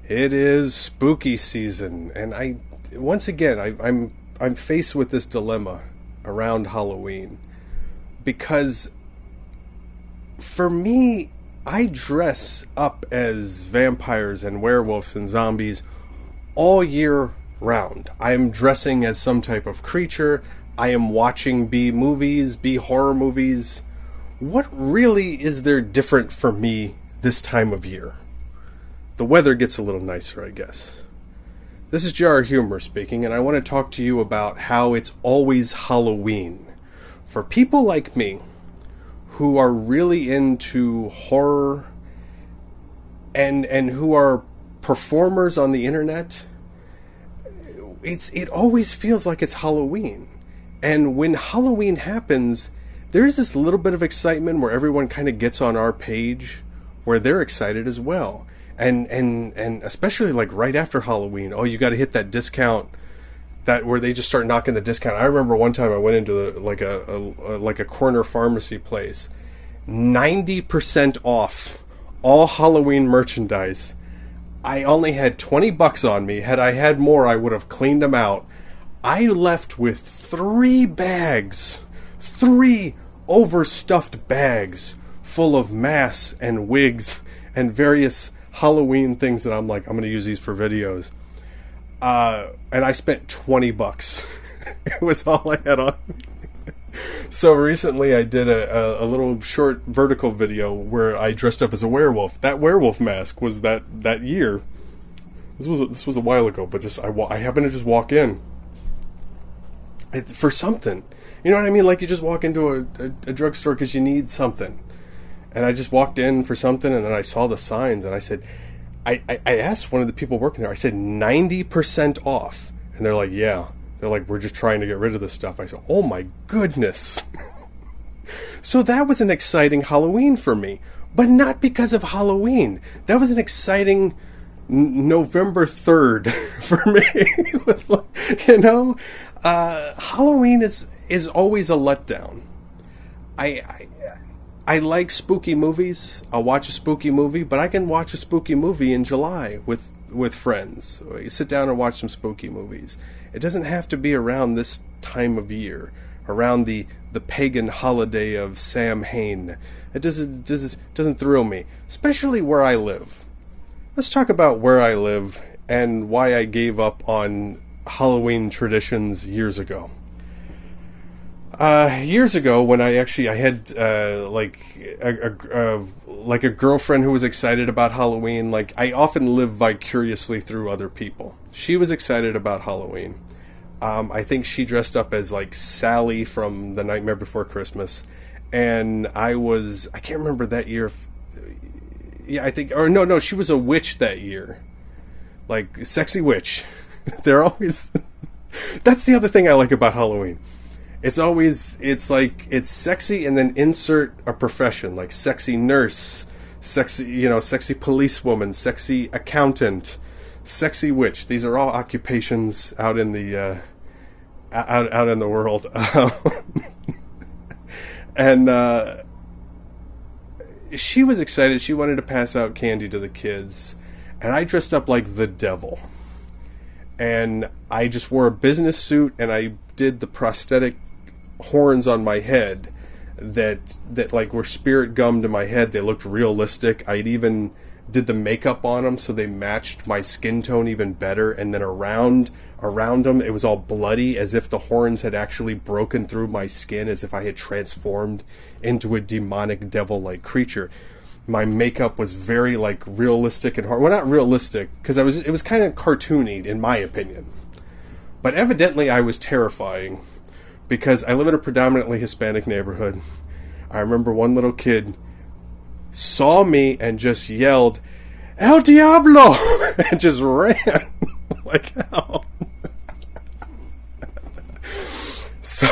It is spooky season, and once again I'm faced with this dilemma around Halloween, because for me, I dress up as vampires and werewolves and zombies all year round. I'm dressing as some type of creature. I am watching B movies, B horror movies. What really is there different for me this time of year? The weather gets a little nicer, I guess. This is JARHUMOR speaking, and I want to talk to you about how it's always Halloween. For people like me, who are really into horror and who are performers on the internet, it always feels like it's Halloween. And when Halloween happens, there is this little bit of excitement where everyone kind of gets on our page where they're excited as well. And especially like right after Halloween, oh, you got to hit that discount, that where they just start knocking the discount. I remember one time I went into like a corner pharmacy place, 90% off all Halloween merchandise. I only had $20 on me. Had I had more, I would have cleaned them out. I left with 3 overstuffed bags full of masks and wigs and various Halloween things that I'm like, I'm going to use these for videos. And I spent $20. It was all I had on me. So recently I did a little short vertical video where I dressed up as a werewolf. That werewolf mask was that year. This was a while ago, but I happened to just walk in for something. You know what I mean? Like you just walk into a drugstore because you need something. And I just walked in for something, and then I saw the signs, and I said, I asked one of the people working there, I said, 90% off. And they're like, yeah. They're like, we're just trying to get rid of this stuff. I said, oh my goodness. So that was an exciting Halloween for me, but not because of Halloween. That was an exciting November 3rd for me. It was like, Halloween is always a letdown. I like spooky movies. I'll watch a spooky movie, but I can watch a spooky movie in July with friends. You sit down and watch some spooky movies. It doesn't have to be around this time of year, around the pagan holiday of Samhain. It doesn't thrill me, especially where I live. Let's talk about where I live and why I gave up on Halloween traditions years ago. Years ago, when I had like a girlfriend who was excited about Halloween. Like, I often live vicariously through other people. She was excited about Halloween. I think she dressed up as like Sally from The Nightmare Before Christmas, and I can't remember that year. She was a witch that year, like sexy witch. They're always. That's the other thing I like about Halloween. It's sexy, and then insert a profession, like sexy nurse, sexy policewoman, sexy accountant, sexy witch. These are all occupations out in the out in the world. And she was excited. She wanted to pass out candy to the kids, and I dressed up like the devil. And I just wore a business suit, and I did the prosthetic horns on my head that like were spirit gummed to my head. They looked realistic. I'd even did the makeup on them so they matched my skin tone even better. And then around them, it was all bloody, as if the horns had actually broken through my skin, as if I had transformed into a demonic devil-like creature. My makeup was very like realistic and hard. Well, not realistic, because it was kind of cartoony in my opinion. But evidently I was terrifying, because I live in a predominantly Hispanic neighborhood. I remember one little kid saw me and just yelled, "El Diablo!" and just ran like hell. So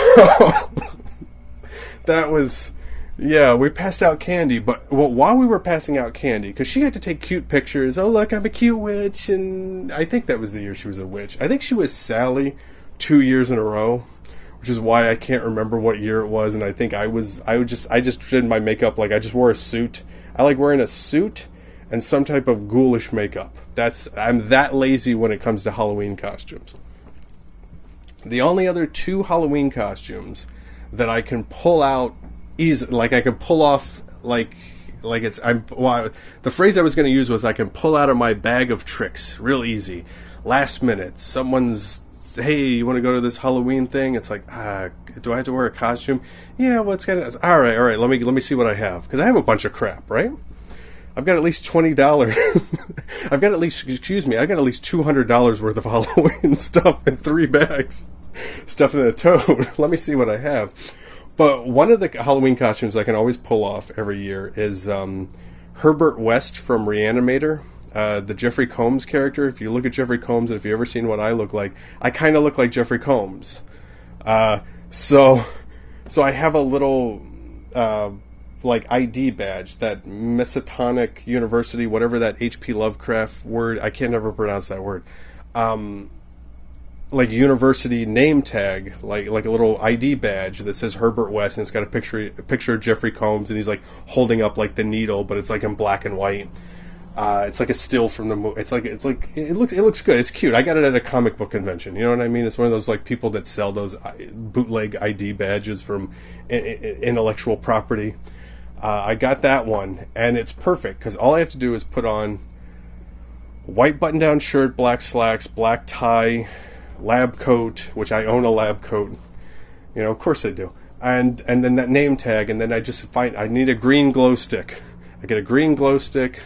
that was, yeah, we passed out candy. But while we were passing out candy, because she had to take cute pictures. Oh, look, I'm a cute witch. And I think that was the year she was a witch. I think she was Sally 2 years in a row, which is why I can't remember what year it was. And I think I just did my makeup like I just wore a suit. I like wearing a suit, and some type of ghoulish makeup. I'm that lazy when it comes to Halloween costumes. The only other 2 Halloween costumes that I can pull out easy, like I can pull off, the phrase I was going to use was I can pull out of my bag of tricks real easy. Last minute, someone's, hey, you want to go to this Halloween thing? It's like, do I have to wear a costume? Yeah, well, it's kind of, all right. Let me see what I have, because I have a bunch of crap, right? I've got at least $20. I got at least $200 worth of Halloween stuff in 3 bags, stuff in a tote. Let me see what I have. But one of the Halloween costumes I can always pull off every year is Herbert West from Reanimator, the Jeffrey Combs character. If you look at Jeffrey Combs, and if you've ever seen what I look like, I kind of look like Jeffrey Combs. So I have a little ID badge, that Masonic University, whatever that H.P. Lovecraft word, I can't ever pronounce that word. University name tag, like a little ID badge that says Herbert West, and it's got a picture of Jeffrey Combs, and he's like holding up like the needle, but it's like in black and white. It's like a still from the movie. It looks good. It's cute. I got it at a comic book convention. You know what I mean? It's one of those like people that sell those bootleg ID badges from intellectual property. I got that one, and it's perfect because all I have to do is put on white button-down shirt, black slacks, black tie, lab coat, which I own a lab coat. You know, of course I do. And then that name tag, and then I need a green glow stick. I get a green glow stick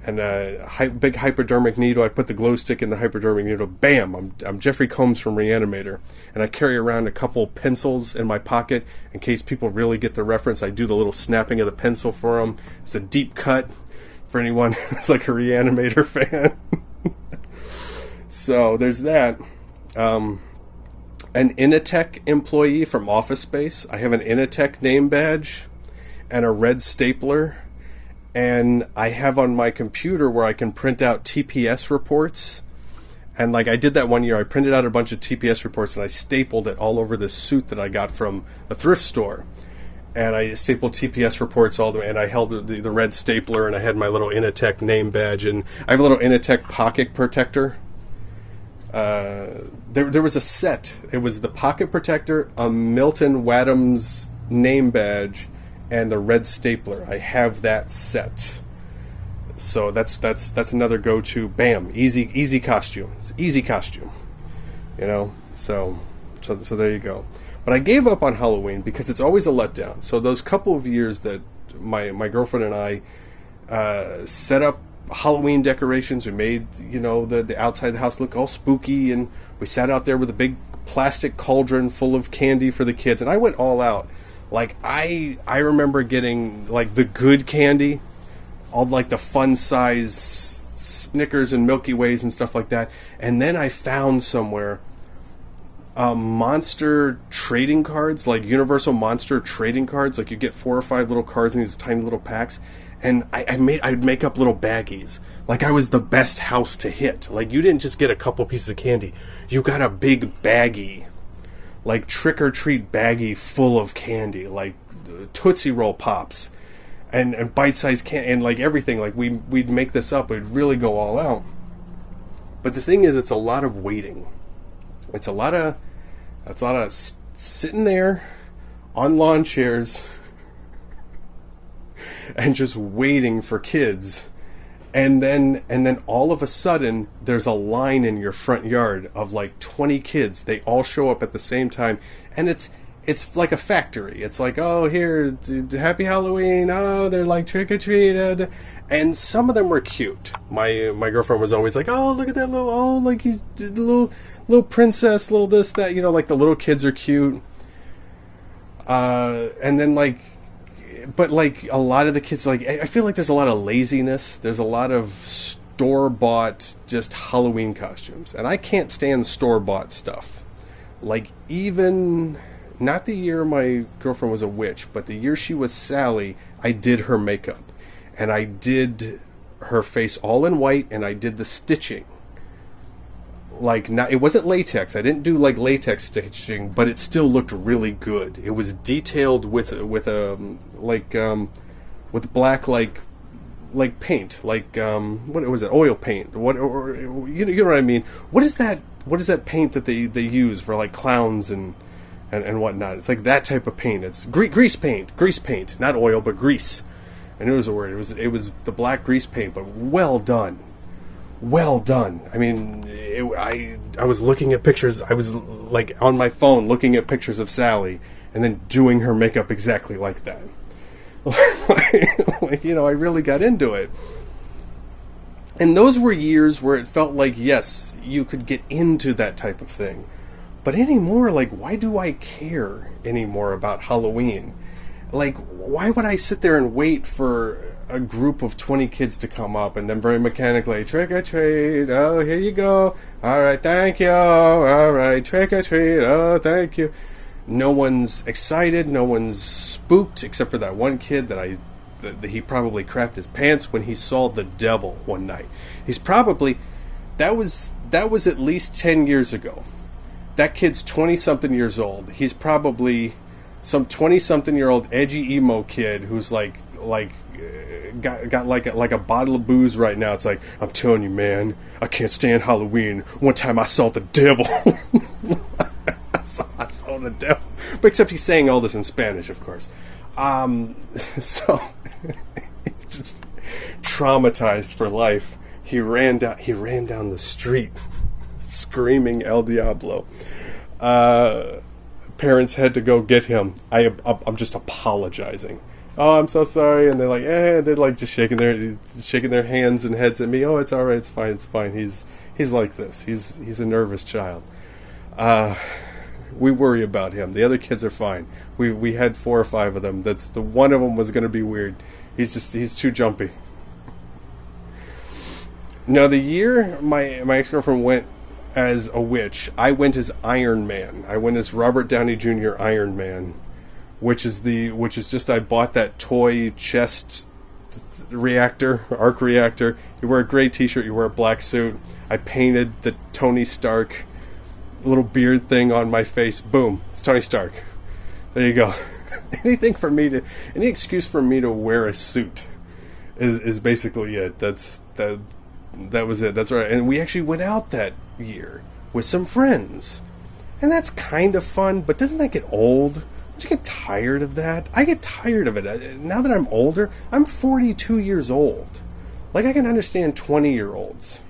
and a big hypodermic needle. I put the glow stick in the hypodermic needle. Bam! I'm Jeffrey Combs from Reanimator. And I carry around a couple pencils in my pocket in case people really get the reference. I do the little snapping of the pencil for them. It's a deep cut for anyone who's like a Reanimator fan. So there's that. An Initech employee from Office Space. I have an Initech name badge and a red stapler, and I have on my computer where I can print out TPS reports. And like I did that one year, I printed out a bunch of TPS reports and I stapled it all over this suit that I got from a thrift store. And I stapled TPS reports all the way, and I held the red stapler, and I had my little Initech name badge, and I have a little Initech pocket protector. There was a set. It was the pocket protector, a Milton Wadham's name badge, and the red stapler. I have that set. So that's another go-to. Bam, easy costume. It's easy costume. You know, so there you go. But I gave up on Halloween because it's always a letdown. So those couple of years that my girlfriend and I set up Halloween decorations, we made, you know, the outside of the house look all spooky, and we sat out there with a big plastic cauldron full of candy for the kids, and I went all out. Like I remember getting like the good candy, all like the fun size Snickers and Milky Ways and stuff like that. And then I found somewhere monster trading cards, like Universal Monster trading cards. Like you get 4 or 5 little cards in these tiny little packs. And I'd make up little baggies. Like I was the best house to hit. Like you didn't just get a couple pieces of candy. You got a big baggie. Like trick-or-treat baggie full of candy. Like Tootsie Roll Pops. And bite-sized candy. And like everything. Like we'd make this up. We'd really go all out. But the thing is, it's a lot of waiting. It's a lot of sitting there on lawn chairs and just waiting for kids, and then all of a sudden there's a line in your front yard of like 20 kids. They all show up at the same time, and it's like a factory. It's like, oh, here, happy Halloween. Oh, they're like trick or treat, and some of them were cute. My girlfriend was always like, oh, look at that like he's little princess, little this, that, you know, like the little kids are cute. And then but like a lot of the kids, like I feel like there's a lot of laziness. There's a lot of store-bought just Halloween costumes, and I can't stand store-bought stuff. Like even not the year my girlfriend was a witch, but the year she was Sally, I did her makeup, and I did her face all in white, and I did the stitching. Like, not, it wasn't latex. I didn't do like latex stitching, but it still looked really good. It was detailed with black paint, like what was it, oil paint, what, or you know what I mean? What is that? What is that paint that they use for like clowns and whatnot? It's like that type of paint. It's grease paint, not oil, but grease. I knew it was a word. It was the black grease paint, but well done. I mean, I was looking at pictures. I was like on my phone looking at pictures of Sally and then doing her makeup exactly like that. Like, you know, I really got into it. And those were years where it felt like, yes, you could get into that type of thing. But anymore, like, why do I care anymore about Halloween? Like, why would I sit there and wait for a group of 20 kids to come up and then very mechanically, trick or treat, oh, here you go, all right, thank you, all right, trick or treat, oh, thank you. No one's excited, no one's spooked, except for that one kid that he probably crapped his pants when he saw the devil one night. He's probably, that was at least 10 years ago. That kid's 20-something years old. He's probably some 20-something-year-old edgy emo kid who's like got like a bottle of booze right now. It's like, I'm telling you, man, I can't stand Halloween. One time I saw the devil. I saw the devil. But except he's saying all this in Spanish, of course. So he's just traumatized for life. He ran down the street screaming El Diablo. Parents had to go get him. I'm just apologizing. Oh, I'm so sorry. And they're like, they're like just shaking their hands and heads at me. Oh, it's all right. It's fine. He's like this. He's a nervous child. We worry about him. The other kids are fine. We had 4 or 5 of them. That's the one of them was going to be weird. He's too jumpy. Now, the year my ex-girlfriend went as a witch, I went as Iron Man. I went as Robert Downey Jr. Iron Man, which is just, I bought that toy chest arc reactor. You wear a gray t-shirt, you wear a black suit. I painted the Tony Stark little beard thing on my face. Boom, it's Tony Stark. There you go. Any excuse for me to wear a suit is basically it. That was it. That's right. And we actually went out that year with some friends. And that's kind of fun, but doesn't that get old? Don't you get tired of that? I get tired of it. Now that I'm older, I'm 42 years old. Like, I can understand 20-year-olds.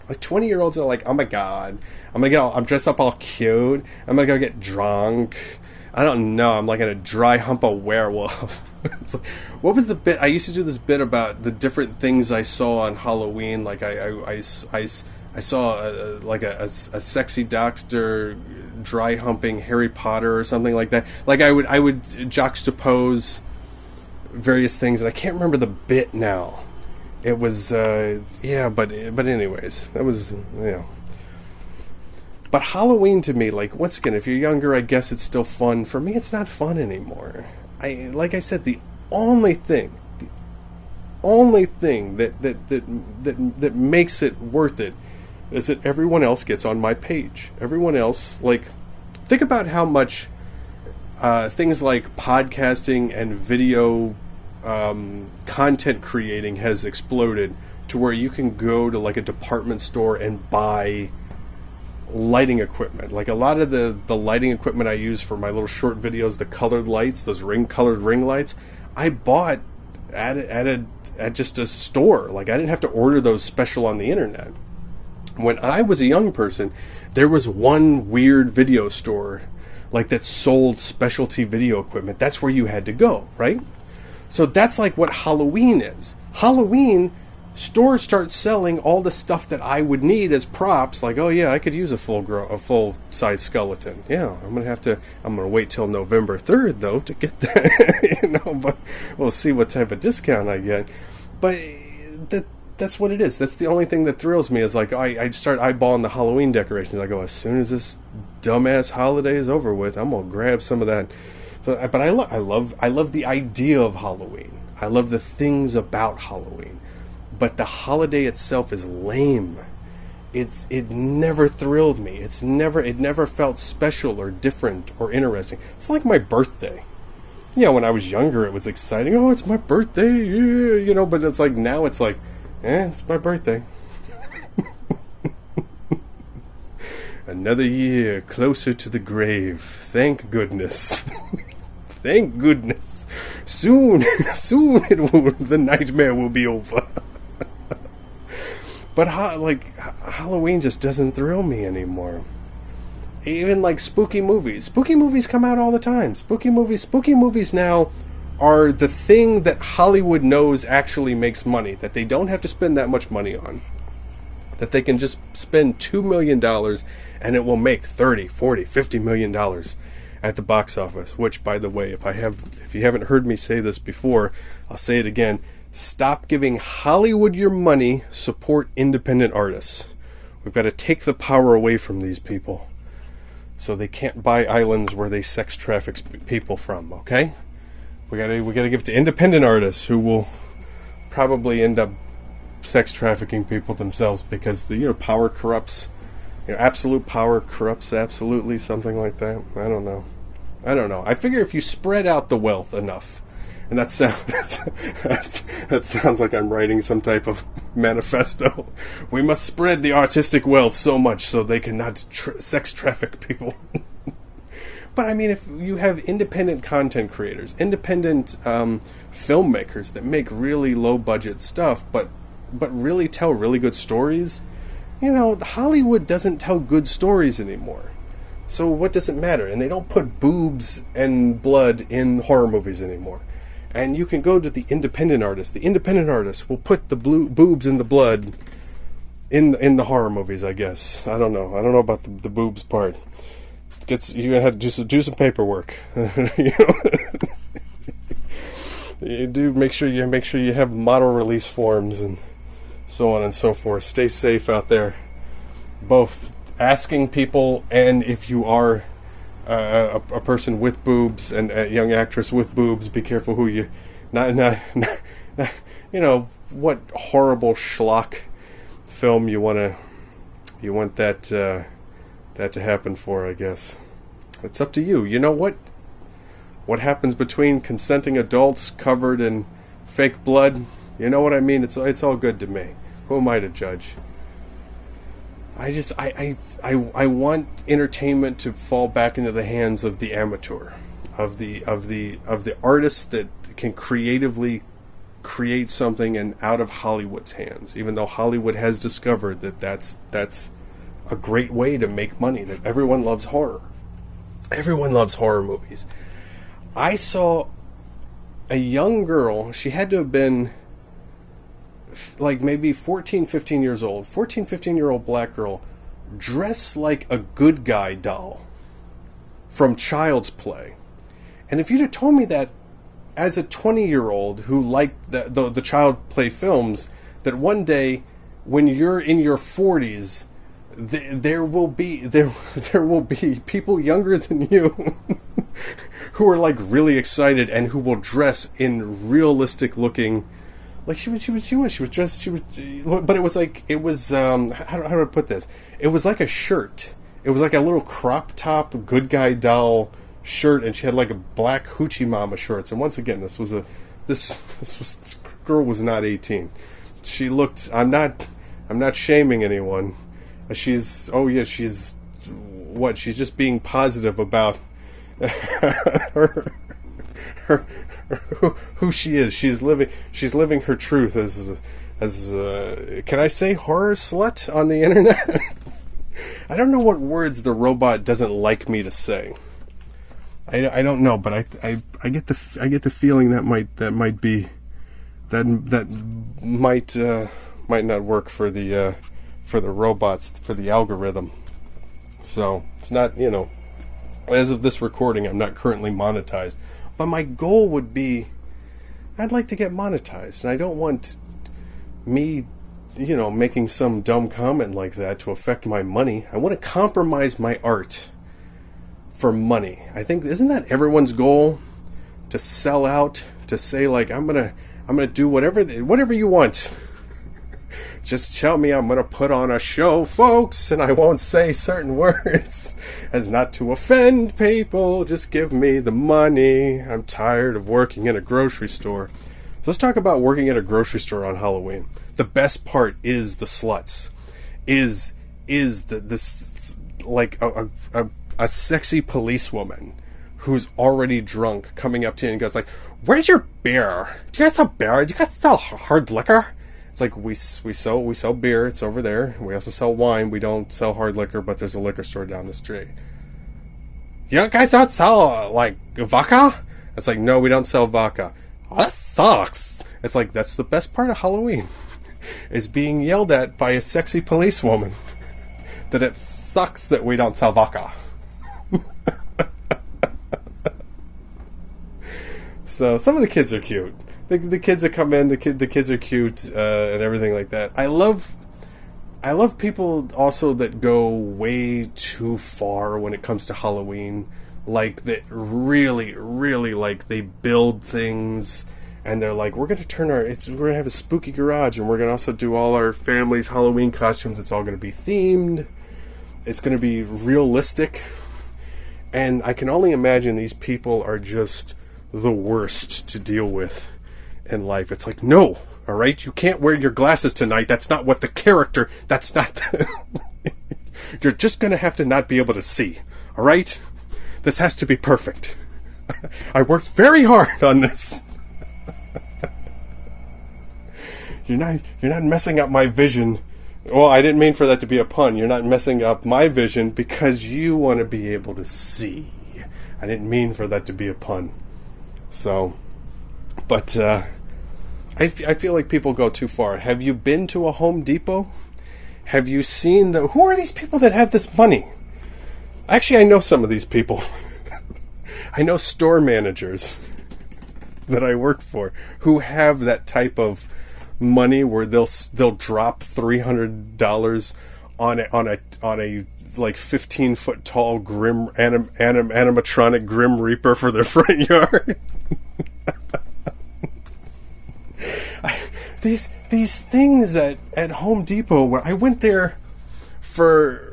Like, 20-year-olds are like, oh my god, I'm dressed up all cute, I'm gonna go get drunk. I don't know, I'm like in a dry hump of werewolf. It's like, what was the bit? I used to do this bit about the different things I saw on Halloween. Like, I saw a sexy doctor dry humping Harry Potter or something like that. Like, I would juxtapose various things, and I can't remember the bit now. It was but anyways, that was, But Halloween to me, like, once again, if you're younger, I guess it's still fun. For me, it's not fun anymore. Like I said, the only thing that makes it worth it is that everyone else gets on my page. Everyone else, like, think about how much things like podcasting and video content creating has exploded to where you can go to like a department store and buy lighting equipment. Like, a lot of the lighting equipment I use for my little short videos, the colored lights, those colored ring lights, I bought at just a store. Like, I didn't have to order those special on the internet. When I was a young person, there was one weird video store like that sold specialty video equipment. That's where you had to go, right? So that's like what Halloween is. Halloween, stores start selling all the stuff that I would need as props. Like, oh yeah, I could use a full-size skeleton. Yeah, I'm gonna wait till November 3rd though to get that. But we'll see what type of discount I get. But that's what it is. That's the only thing that thrills me, is like, I start eyeballing the Halloween decorations. I go, as soon as this dumbass holiday is over with, I'm gonna grab some of that. So, but I love the idea of Halloween. I love the things about Halloween. But the holiday itself is lame. It never thrilled me. It never felt special or different or interesting. It's like my birthday. Yeah, when I was younger, it was exciting. Oh, it's my birthday, yeah, But it's like now, it's like, it's my birthday. Another year closer to the grave. Thank goodness. Thank goodness. Soon, the nightmare will be over. But Halloween just doesn't thrill me anymore. Even like spooky movies. Spooky movies come out all the time. Spooky movies now are the thing that Hollywood knows actually makes money, that they don't have to spend that much money on. That they can just spend $2 million and it will make 30, 40, 50 million dollars at the box office. Which, by the way, if you haven't heard me say this before, I'll say it again. Stop giving Hollywood your money, support independent artists. We've got to take the power away from these people so they can't buy islands where they sex traffic people from, okay? We gotta give it to independent artists who will probably end up sex trafficking people themselves, because the power corrupts. Absolute power corrupts absolutely, something like that. I don't know. I figure if you spread out the wealth enough, and that sounds like I'm writing some type of manifesto. We must spread the artistic wealth so much so they cannot sex traffic people. But I mean, if you have independent content creators, independent filmmakers that make really low budget stuff, but really tell really good stories, Hollywood doesn't tell good stories anymore. So what does it matter? And they don't put boobs and blood in horror movies anymore. And you can go to the independent artist. The independent artist will put the boobs and the blood in the horror movies, I guess. I don't know about the boobs part. You have to do some paperwork. You do make sure you have model release forms and so on and so forth. Stay safe out there, both asking people, and if you are a person with boobs and a young actress with boobs, be careful who you not what horrible schlock film you want that to happen for. I guess it's up to you. You know what happens between consenting adults covered in fake blood? You know what I mean? It's all good to me. Who am I to judge? I want entertainment to fall back into the hands of the amateur, of the artists that can creatively create something, and out of Hollywood's hands. Even though Hollywood has discovered that that's a great way to make money. That everyone loves horror. Everyone loves horror movies. I saw a young girl. She had to have been like maybe 14, 15 years old. 14, 15-year-old black girl dressed like a good guy doll from Child's Play. And if you'd have told me that as a 20-year-old who liked the Child Play films, that one day when you're in your 40s, there will be people younger than you who are like really excited and who will dress in realistic looking. Like she was dressed. But it was how do I put this? It was like a shirt. It was like a little crop top good guy doll shirt, and she had like a black hoochie mama shorts. And once again, this girl was not 18. She looked. I'm not shaming anyone. She's just being positive about her who she is. She's living her truth as can I say horror slut on the internet? I don't know what words the robot doesn't like me to say. I don't know, but I get the feeling that might not work for the robots, for the algorithm. So it's not, as of this recording, I'm not currently monetized. But my goal would be, I'd like to get monetized. And I don't want me, making some dumb comment like that to affect my money. I want to compromise my art for money. I think, isn't that everyone's goal? To sell out, to say like, I'm gonna do whatever you want. Just tell me I'm going to put on a show, folks, and I won't say certain words as not to offend people. Just give me the money. I'm tired of working in a grocery store. So let's talk about working at a grocery store on Halloween. The best part is the sluts. Is this like a sexy policewoman who's already drunk coming up to you and goes like, "Where's your beer? Do you guys sell beer? Do you guys sell hard liquor?" It's like, we sell beer. It's over there. We also sell wine. We don't sell hard liquor, but there's a liquor store down the street. You guys don't sell like vodka? It's like, no, we don't sell vodka. Oh, that sucks. It's like, that's the best part of Halloween, is being yelled at by a sexy policewoman that it sucks that we don't sell vodka. So some of the kids are cute. The kids that come in, the kids are cute and everything like that. I love people also that go way too far when it comes to Halloween. Like, that really, really, like, they build things and they're like, we're gonna have a spooky garage, and we're gonna also do all our family's Halloween costumes. It's all gonna be themed. It's gonna be realistic. And I can only imagine these people are just the worst to deal with in life. It's like, no, all right, you can't wear your glasses tonight. That's not what the character. That's not. You're just gonna have to not be able to see. All right, this has to be perfect. I worked very hard on this. You're not messing up my vision. Well, I didn't mean for that to be a pun. You're not messing up my vision because you want to be able to see. I didn't mean for that to be a pun. So, but I feel like people go too far. Have you been to a Home Depot? Have you seen who are these people that have this money? Actually, I know some of these people. I know store managers that I work for who have that type of money where they'll drop $300 on a like 15-foot tall grim animatronic Grim Reaper for their front yard. These things at Home Depot, where I went there for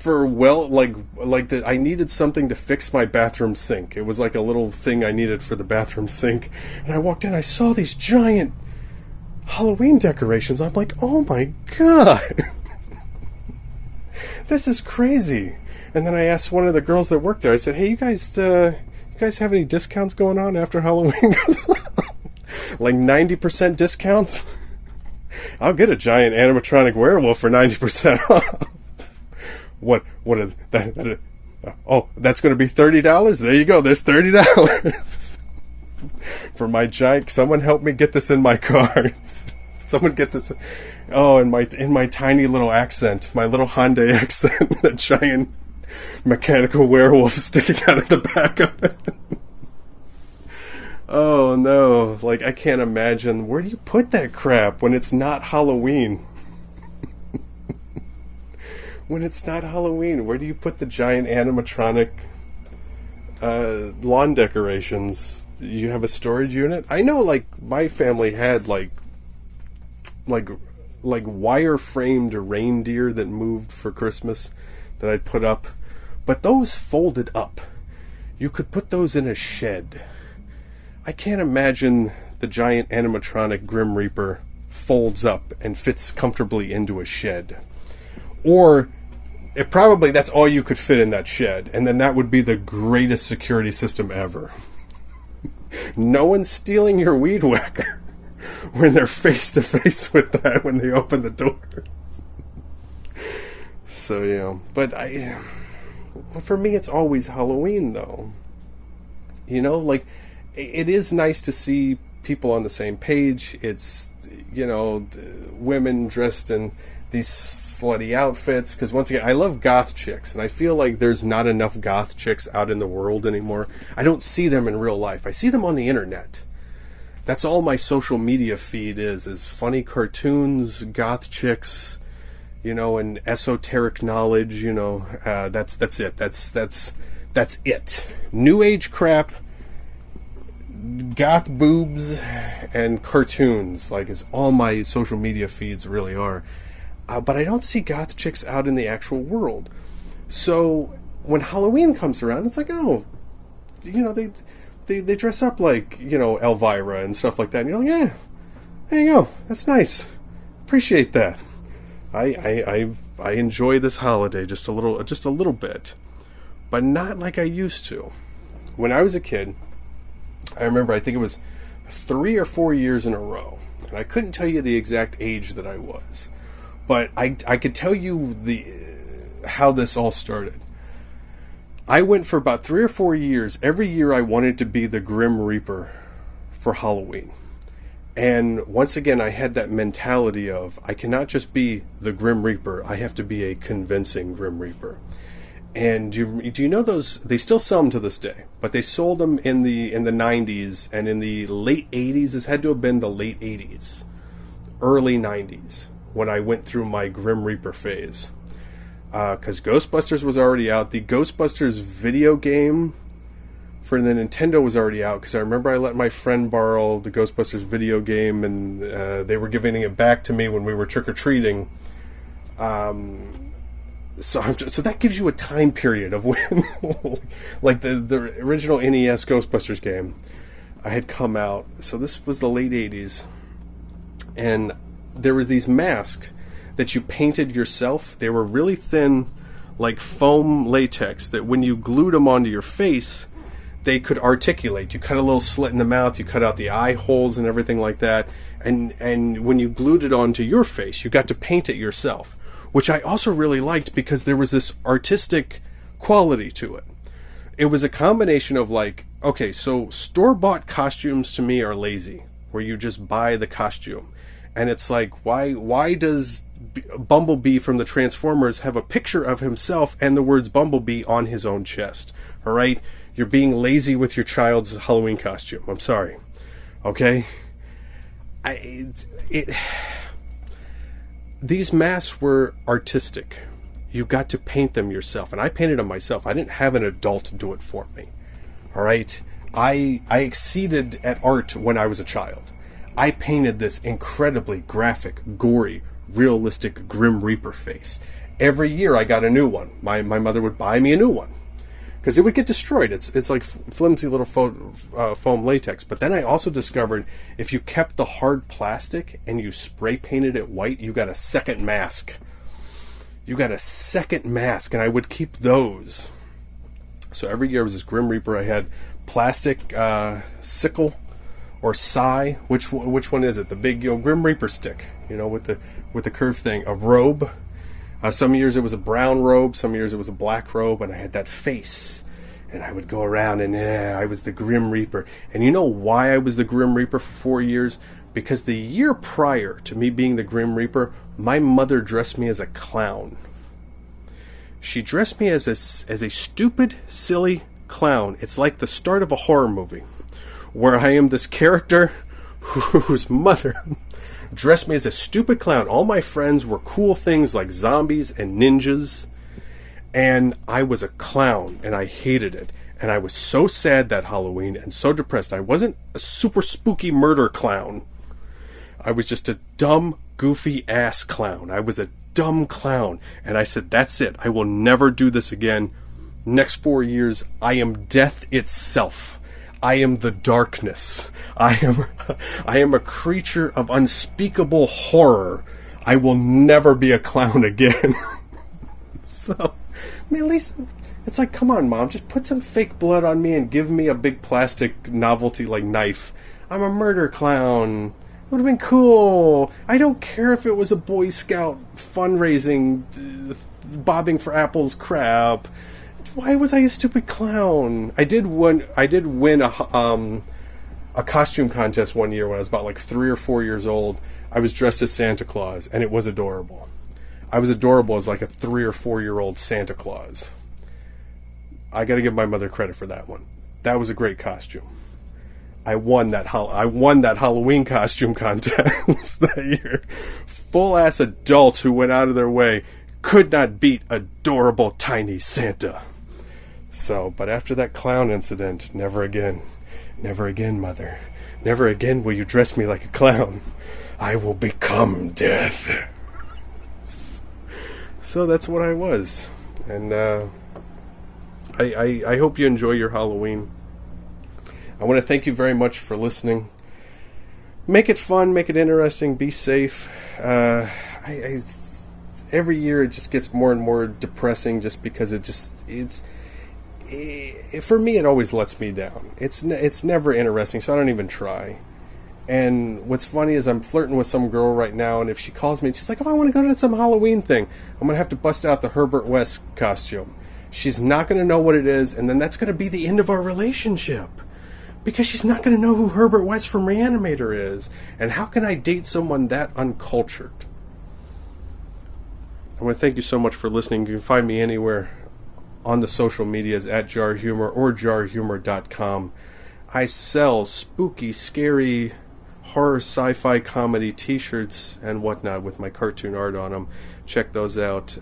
that I needed something to fix my bathroom sink. It was like a little thing I needed for the bathroom sink, and I walked in, I saw these giant Halloween decorations. I'm like, oh my god. This is crazy. And then I asked one of the girls that worked there, I said, hey, you guys have any discounts going on after Halloween? Like 90% discounts? I'll get a giant animatronic werewolf for 90% off. What is that? Oh, that's going to be $30? There you go. There's $30 for my giant. Someone help me get this in my car. Someone get this. Oh, in my tiny little accent, my little Hyundai accent, a giant mechanical werewolf sticking out of the back of it. Oh no! Like, I can't imagine. Where do you put that crap when it's not Halloween? When it's not Halloween, where do you put the giant animatronic lawn decorations? You have a storage unit? I know, like, my family had like wire framed reindeer that moved for Christmas that I'd put up, but those folded up. You could put those in a shed. I can't imagine the giant animatronic Grim Reaper folds up and fits comfortably into a shed. Or that's all you could fit in that shed, and then that would be the greatest security system ever. No one's stealing your weed whacker when they're face to face with that when they open the door. So, you know, but for me, it's always Halloween, though. You know, like, it is nice to see people on the same page. It's, you know, women dressed in these slutty outfits, because once again, I love goth chicks, and I feel like there's not enough goth chicks out in the world anymore. I don't see them in real life. I see them on the internet. That's all my social media feed is funny cartoons, goth chicks, you know, and esoteric knowledge, you know. That's it. That's it. New age crap goth boobs and cartoons, like as all my social media feeds really are. But I don't see goth chicks out in the actual world. So when Halloween comes around, it's like, oh, you know, they dress up like, you know, Elvira and stuff like that. And you're like, yeah, there you go. That's nice. Appreciate that. I enjoy this holiday just a little bit, but not like I used to. When I was a kid, I remember, I think it was 3 or 4 years in a row, and I couldn't tell you the exact age that I was, but I could tell you how this all started. I went for about 3 or 4 years. Every year I wanted to be the Grim Reaper for Halloween. And once again, I had that mentality of, I cannot just be the Grim Reaper, I have to be a convincing Grim Reaper. And do you know those? They still sell them to this day, but they sold them in the 90s and in the late 80s. This had to have been the late 80s, early 90s, when I went through my Grim Reaper phase. Because Ghostbusters was already out. The Ghostbusters video game for the Nintendo was already out, because I remember I let my friend borrow the Ghostbusters video game, and they were giving it back to me when we were trick-or-treating. So that gives you a time period of when, like the original NES Ghostbusters game had come out. So this was the late 80s. And there was these masks that you painted yourself. They were really thin, like foam latex, that when you glued them onto your face, they could articulate. You cut a little slit in the mouth, you cut out the eye holes and everything like that. And when you glued it onto your face, you got to paint it yourself, which I also really liked because there was this artistic quality to it. It was a combination of like, okay, so store-bought costumes to me are lazy, where you just buy the costume. And it's like, why does Bumblebee from the Transformers have a picture of himself and the words Bumblebee on his own chest? All right? You're being lazy with your child's Halloween costume. I'm sorry. Okay? These masks were artistic. You got to paint them yourself. And I painted them myself. I didn't have an adult do it for me. All right? I exceeded at art when I was a child. I painted this incredibly graphic, gory, realistic Grim Reaper face. Every year I got a new one. My mother would buy me a new one, because it would get destroyed. It's like flimsy little foam latex. But then I also discovered if you kept the hard plastic and you spray painted it white, you got a second mask. And I would keep those. So every year was this Grim Reaper. I had plastic sickle or sai. Which one is it? The big Grim Reaper stick, with the curved thing. A robe. Some years it was a brown robe, some years it was a black robe, and I had that face. And I would go around and I was the Grim Reaper. And you know why I was the Grim Reaper for 4 years? Because the year prior to me being the Grim Reaper, my mother dressed me as a clown. She dressed me as a stupid, silly clown. It's like the start of a horror movie, where I am this character whose mother dressed me as a stupid clown. All my friends were cool things like zombies and ninjas, and I was a clown, and I hated it. And I was so sad that Halloween and so depressed. I wasn't a super spooky murder clown. I was just a dumb, goofy ass clown. I was a dumb clown. And I said, that's it. I will never do this again. Next 4 years, I am death itself. I am the darkness. I am a creature of unspeakable horror. I will never be a clown again. So, I mean, at least it's like, come on, Mom, just put some fake blood on me and give me a big plastic novelty like knife. I'm a murder clown. It would have been cool. I don't care if it was a Boy Scout fundraising, bobbing for apples crap. Why was I a stupid clown? I did win a costume contest one year when I was about like 3 or 4 years old. I was dressed as Santa Claus, and it was adorable. I was adorable as like a 3 or 4 year old Santa Claus. I got to give my mother credit for that one. That was a great costume. I won that Halloween costume contest that year. Full ass adults who went out of their way could not beat adorable tiny Santa. So, but after that clown incident, never again. Never again, Mother. Never again will you dress me like a clown. I will become death. So that's what I was. And I hope you enjoy your Halloween. I want to thank you very much for listening. Make it fun, make it interesting, be safe. Every year it just gets more and more depressing just because for me it always lets me down. It's never interesting, so I don't even try. And what's funny is I'm flirting with some girl right now, and if she calls me and she's like, oh, I want to go to some Halloween thing, I'm going to have to bust out the Herbert West costume. She's not going to know what it is, and then that's going to be the end of our relationship. Because she's not going to know who Herbert West from Reanimator is. And how can I date someone that uncultured? I want to thank you so much for listening. You can find me anywhere on the social medias at JARHUMOR or JARHUMOR.com. I sell spooky, scary, horror, sci-fi, comedy t-shirts and whatnot with my cartoon art on them. Check those out.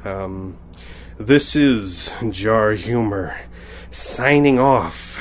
This is JARHUMOR signing off.